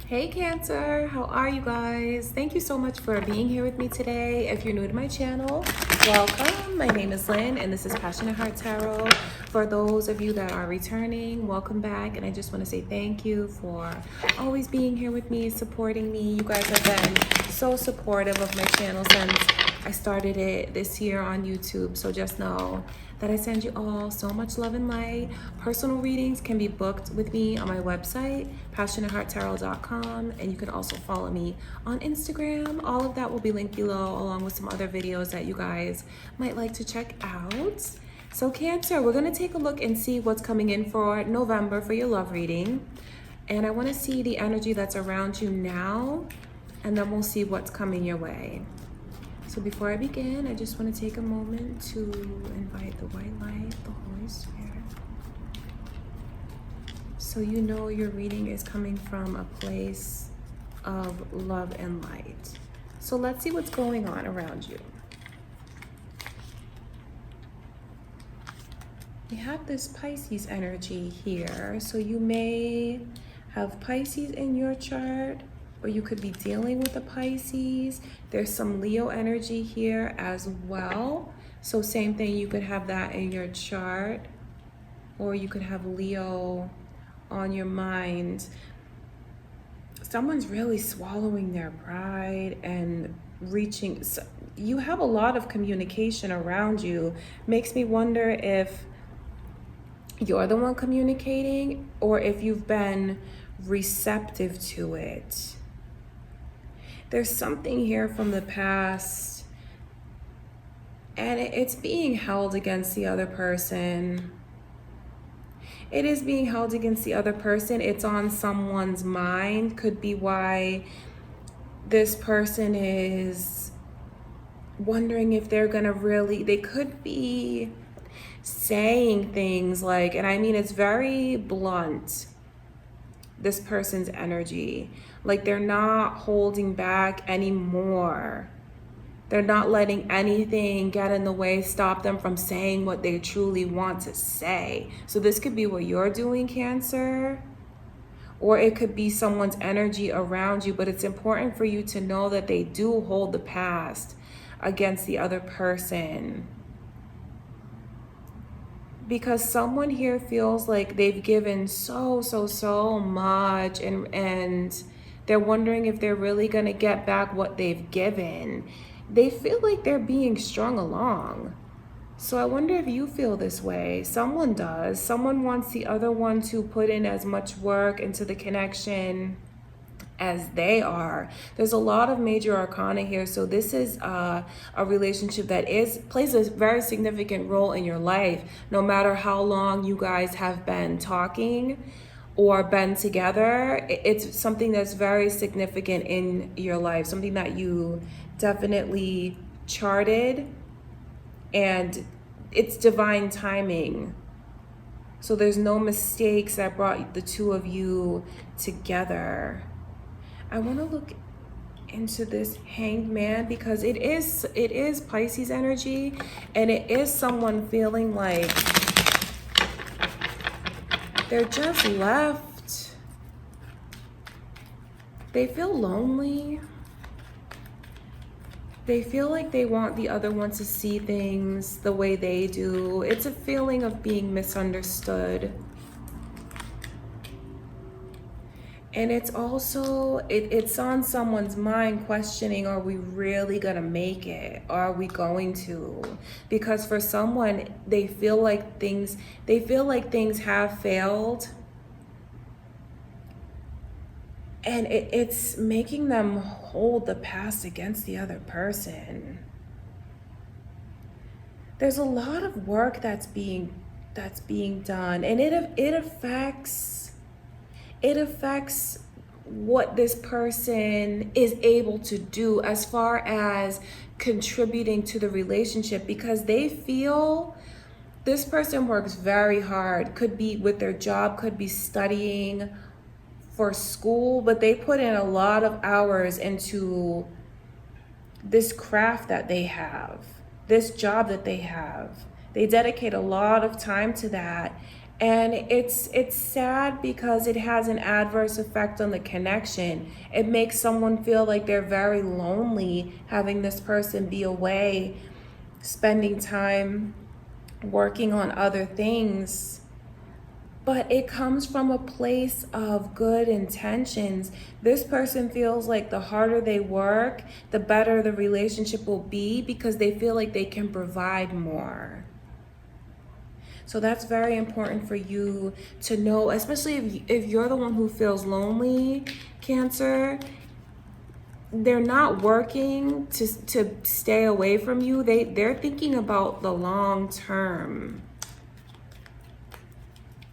Hey Cancer, how are you guys? Thank you so much for being here with me today. If you're new to my channel, welcome. My name is Lynn and this is Passionate Heart Tarot. For those of you that are returning, welcome back. And I just want to say thank you for always being here with me, supporting me. You guys have been so supportive of my channel since I started it this year on YouTube. So just know that I send you all so much love and light. Personal readings can be booked with me on my website, passionatehearttarot.com, and you can also follow me on Instagram. All of that will be linked below, along with some other videos that you guys might like to check out. So Cancer, we're gonna take a look and see what's coming in for November for your love reading. And I wanna see the energy that's around you now, and then we'll see what's coming your way. So before I begin, I just want to take a moment to invite the white light, the Holy Spirit. So you know your reading is coming from a place of love and light. So let's see what's going on around you. We have this Pisces energy here. So you may have Pisces in your chart, or you could be dealing with a Pisces. There's some Leo energy here as well. So same thing, you could have that in your chart, or you could have Leo on your mind. Someone's really swallowing their pride and reaching. You have a lot of communication around you. Makes me wonder if you're the one communicating or if you've been receptive to it. There's something here from the past, and it's being held against the other person. It is being held against the other person. It's on someone's mind. Could be why this person is wondering if they're gonna they could be saying things like, and I mean, it's very blunt, this person's energy. Like they're not holding back anymore. They're not letting anything get in the way, stop them from saying what they truly want to say. So this could be what you're doing, Cancer, or it could be someone's energy around you, but it's important for you to know that they do hold the past against the other person. Because someone here feels like they've given so much, and they're wondering if they're really going to get back what they've given. They feel like they're being strung along. So I wonder if you feel this way. Someone does. Someone wants the other one to put in as much work into the connection as they are. There's a lot of major arcana here. So this is a relationship that plays a very significant role in your life. No matter how long you guys have been talking or been together, it's something that's very significant in your life, something that you definitely charted, and it's divine timing. So there's no mistakes that brought the two of you together. I want to look into this Hanged Man because it is Pisces energy, and it is someone feeling like they're just left. They feel lonely. They feel like they want the other one to see things the way they do. It's a feeling of being misunderstood. And it's also, it's on someone's mind questioning, are we really gonna make it? Are we going to? Because for someone, they feel like things have failed. And it's making them hold the past against the other person. There's a lot of work that's being done, and it affects what this person is able to do as far as contributing to the relationship, because they feel this person works very hard, could be with their job, could be studying for school, but they put in a lot of hours into this craft that they have, this job that they have. They dedicate a lot of time to that, And it's sad because it has an adverse effect on the connection. It makes someone feel like they're very lonely having this person be away, spending time working on other things. But it comes from a place of good intentions. This person feels like the harder they work, the better the relationship will be because they feel like they can provide more. So that's very important for you to know, especially if you're the one who feels lonely, Cancer. They're not working to stay away from you. They're thinking about the long term.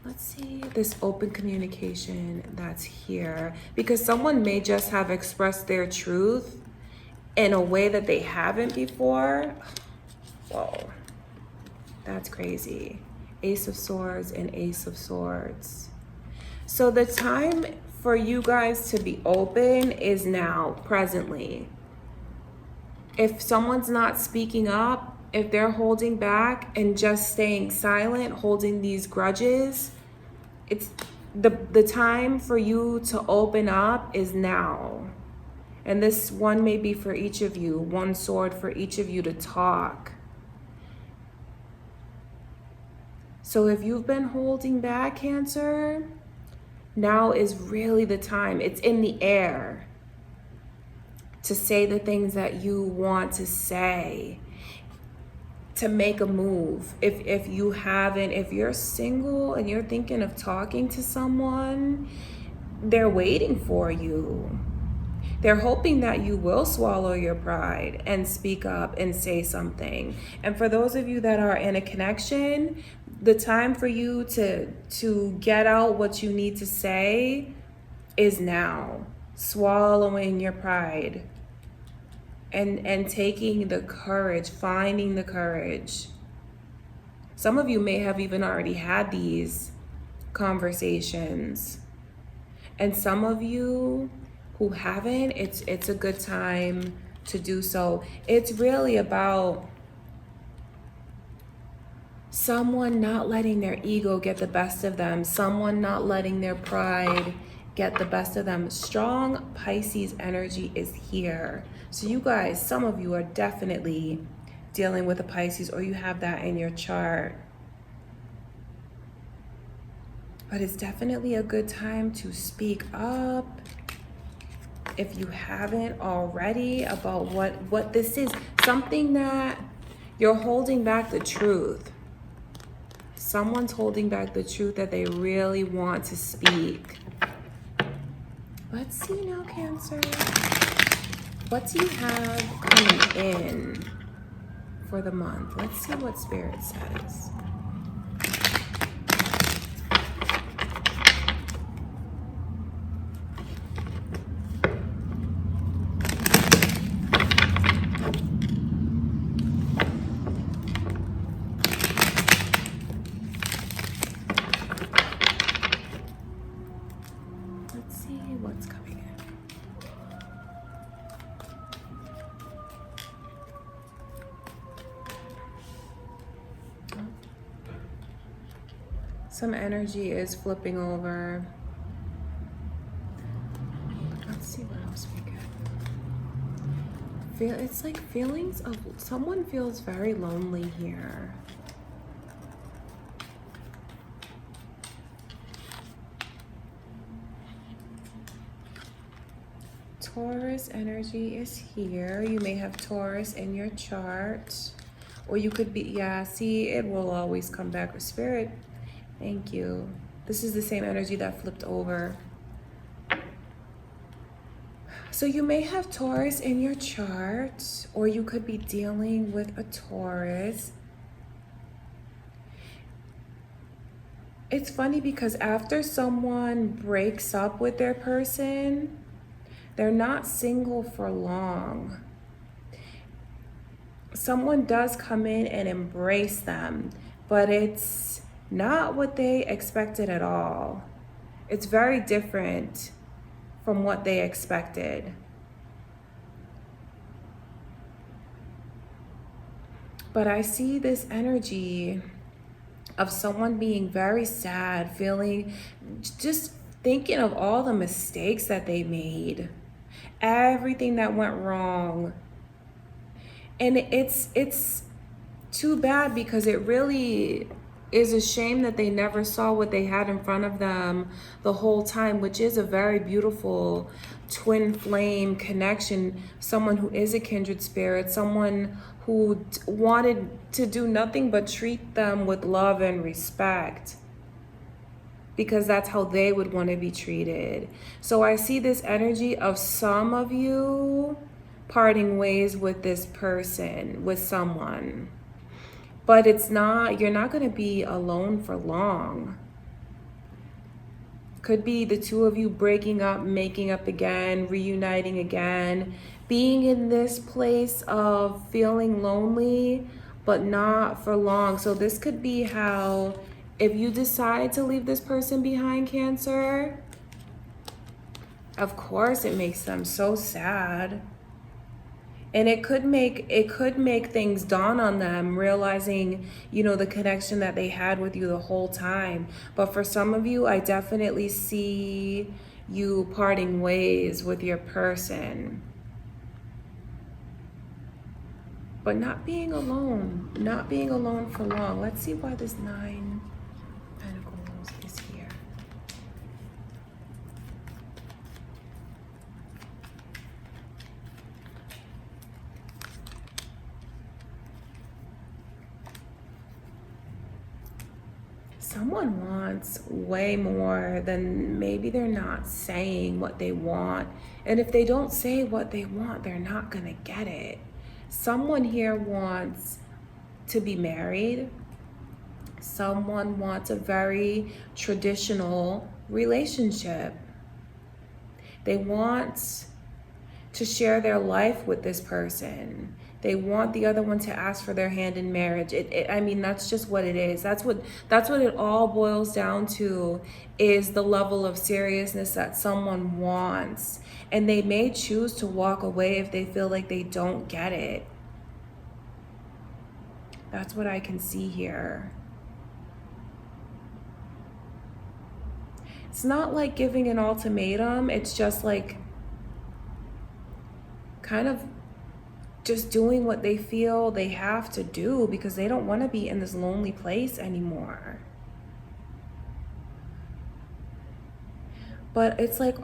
Let's see this open communication that's here, because someone may just have expressed their truth in a way that they haven't before. Whoa, that's crazy. Ace of Swords and Ace of Swords. So the time for you guys to be open is now, presently. If someone's not speaking up, if they're holding back and just staying silent, holding these grudges, it's the time for you to open up is now. And this one may be for each of you, one sword for each of you to talk. So if you've been holding back, Cancer, now is really the time. It's in the air to say the things that you want to say, to make a move. If you haven't, if you're single and you're thinking of talking to someone, they're waiting for you. They're hoping that you will swallow your pride and speak up and say something. And for those of you that are in a connection, the time for you to get out what you need to say is now. Swallowing your pride and taking the courage, finding the courage. Some of you may have even already had these conversations. And some of you who haven't, it's a good time to do so. It's really about someone not letting their ego get the best of them, someone not letting their pride get the best of them. Strong Pisces energy is here. So you guys, some of you are definitely dealing with a Pisces, or you have that in your chart. But it's definitely a good time to speak up, if you haven't already, about what this is. Something that you're holding back the truth. Someone's holding back the truth that they really want to speak. Let's see now, Cancer. What do you have coming in for the month? Let's see what Spirit says. What's coming in? Some energy is flipping over. Let's see what else we get. It's like feelings of someone feels very lonely here. Taurus energy is here. You may have Taurus in your chart, or you could be, yeah, see, it will always come back with Spirit. Thank you. This is the same energy that flipped over. So you may have Taurus in your chart, or you could be dealing with a Taurus. It's funny because after someone breaks up with their person, they're not single for long. Someone does come in and embrace them, but it's not what they expected at all. It's very different from what they expected. But I see this energy of someone being very sad, feeling, just thinking of all the mistakes that they made, everything that went wrong. And it's too bad, because it really is a shame that they never saw what they had in front of them the whole time, which is a very beautiful twin flame connection. Someone who is a kindred spirit, someone who wanted to do nothing but treat them with love and respect, because that's how they would want to be treated. So I see this energy of some of you parting ways with this person, with someone. But it's not, you're not going to be alone for long. Could be the two of you breaking up, making up again, reuniting again, being in this place of feeling lonely, but not for long. So this could be how, if you decide to leave this person behind, Cancer, of course it makes them so sad. And it could make things dawn on them, realizing, you know, the connection that they had with you the whole time. But for some of you, I definitely see you parting ways with your person. But not being alone for long. Let's see why this 9 Pentacles is here. Someone wants way more than maybe they're not saying what they want. And if they don't say what they want, they're not gonna get it. Someone here wants to be married. Someone wants a very traditional relationship. They want to share their life with this person. They want the other one to ask for their hand in marriage. I mean, that's just what it is. That's what it all boils down to, is the level of seriousness that someone wants. And they may choose to walk away if they feel like they don't get it. That's what I can see here. It's not like giving an ultimatum. It's just like kind of just doing what they feel they have to do, because they don't want to be in this lonely place anymore. But it's like,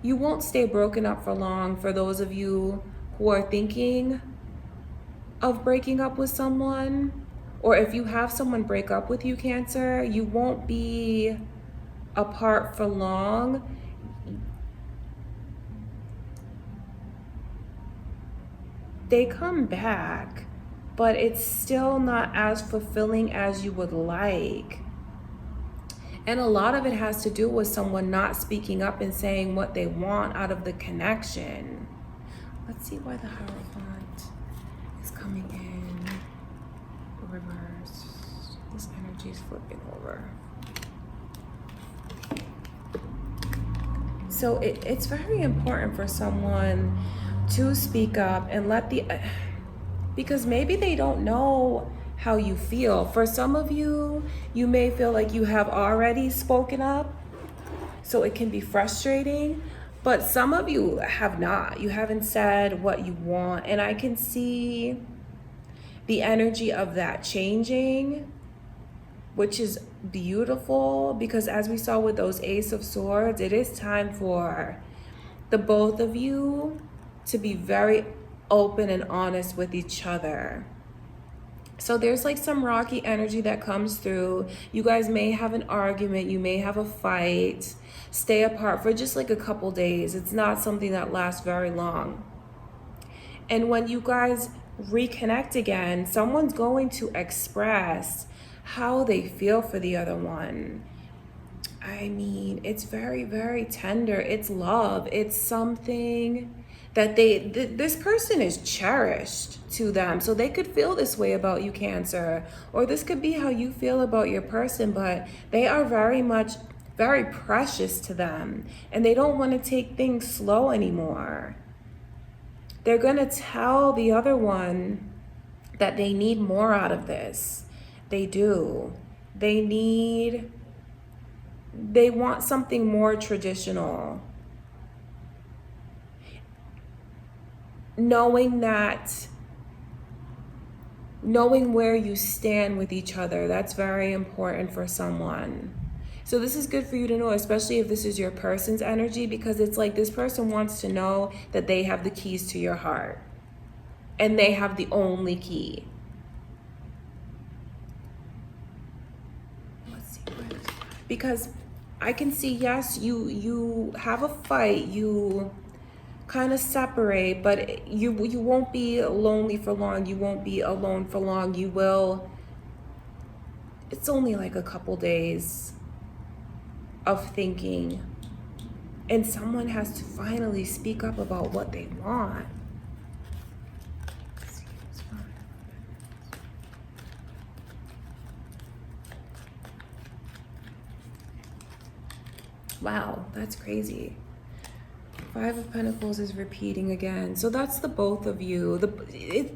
you won't stay broken up for long. For those of you who are thinking of breaking up with someone, or if you have someone break up with you, Cancer, you won't be apart for long. They come back, but it's still not as fulfilling as you would like. And a lot of it has to do with someone not speaking up and saying what they want out of the connection. Let's see why the Hierophant is coming in reverse. This energy is flipping over. So it's very important for someone to speak up and let because maybe they don't know how you feel. For some of you, you may feel like you have already spoken up, so it can be frustrating, but some of you have not. You haven't said what you want, and I can see the energy of that changing, which is beautiful, because as we saw with those Ace of Swords, it is time for the both of you to be very open and honest with each other. So there's like some rocky energy that comes through. You guys may have an argument, you may have a fight, stay apart for just like a couple days. It's not something that lasts very long. And when you guys reconnect again, someone's going to express how they feel for the other one. I mean, it's very, very tender. It's love. It's something that this person is cherished to them. So they could feel this way about you, Cancer, or this could be how you feel about your person, but they are very precious to them, and they don't want to take things slow anymore. They're going to tell the other one that they need more out of this. They do. They want something more traditional. Knowing where you stand with each other, that's very important for someone. So this is good for you to know, especially if this is your person's energy, because it's like this person wants to know that they have the keys to your heart and they have the only key. Let's see, because I can see, yes, you have a fight, you kind of separate, but you won't be lonely for long. You won't be alone for long. You will. It's only like a couple days of thinking, and someone has to finally speak up about what they want. Wow, that's crazy. Five of Pentacles is repeating again. So that's the both of you.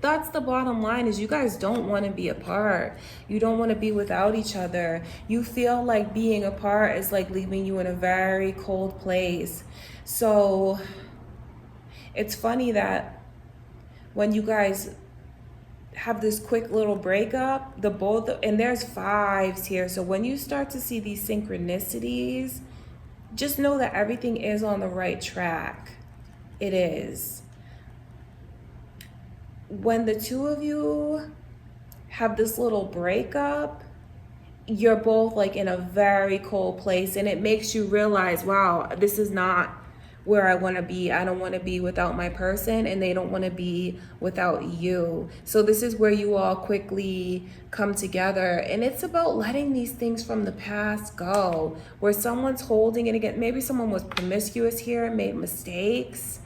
That's the bottom line, is you guys don't want to be apart. You don't want to be without each other. You feel like being apart is like leaving you in a very cold place. So it's funny that when you guys have this quick little breakup, and there's fives here. So when you start to see these synchronicities, just know that everything is on the right track. It is. When the two of you have this little breakup, you're both like in a very cold place, and it makes you realize, wow, this is not where I want to be. I don't want to be without my person, and they don't want to be without you. So this is where you all quickly come together, and it's about letting these things from the past go, where someone's holding it again. Maybe someone was promiscuous here, made mistakes.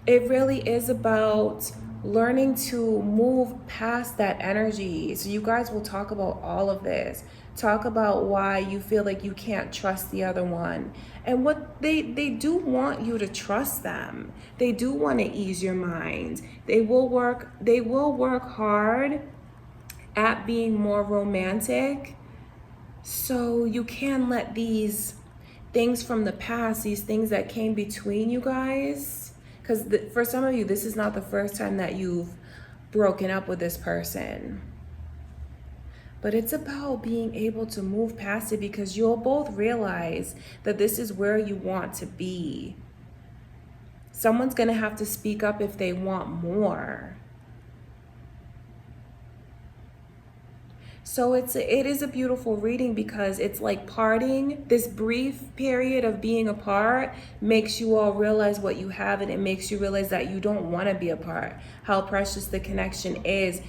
It really is about learning to move past that energy. So you guys will talk about all of this. Talk about why you feel like you can't trust the other one, and what they do want you to trust them. They do want to ease your mind. They will work hard at being more romantic, so you can let these things from the past, these things that came between you guys, because for some of you, this is not the first time that you've broken up with this person. But it's about being able to move past it, because you'll both realize that this is where you want to be. Someone's going to have to speak up if they want more. So it is a beautiful reading, because it's like parting. This brief period of being apart makes you all realize what you have, and it makes you realize that you don't want to be apart, how precious the connection is.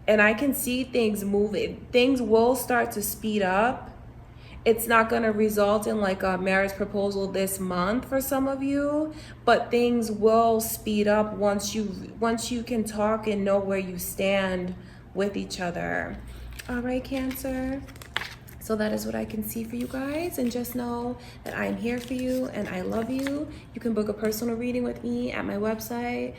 And I can see things moving. Things will start to speed up. It's not going to result in like a marriage proposal this month for some of you, but things will speed up once you can talk and know where you stand with each other. All right, Cancer. So that is what I can see for you guys, and just know that I'm here for you and I love you. You can book a personal reading with me at my website,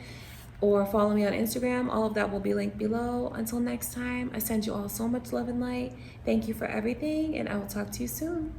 or follow me on Instagram. All of that will be linked below. Until next time, I send you all so much love and light. Thank you for everything, and I will talk to you soon.